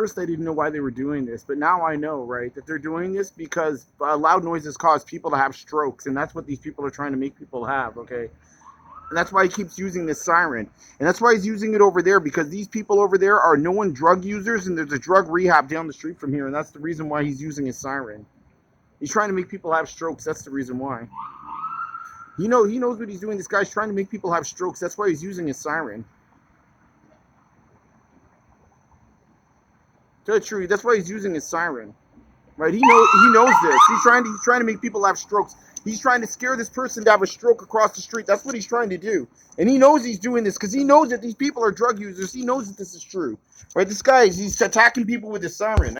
first I didn't know why they were doing this, but now I know, right, that they're doing this because loud noises cause people to have strokes, and that's what these people are trying to make people have, okay? And that's why he keeps using this siren. And that's why he's using it over there, because these people over there are known drug users, and there's a drug rehab down the street from here, and that's the reason why he's using his siren. He's trying to make people have strokes. That's the reason why. He knows what he's doing. This guy's trying to make people have strokes. That's why he's using his siren. To tell the truth, that's why he's using his siren. Right? He knows this. He's trying to make people have strokes. He's trying to scare this person to have a stroke across the street. That's what he's trying to do. And he knows he's doing this because he knows that these people are drug users. He knows that this is true. Right? This guy, he's attacking people with his siren.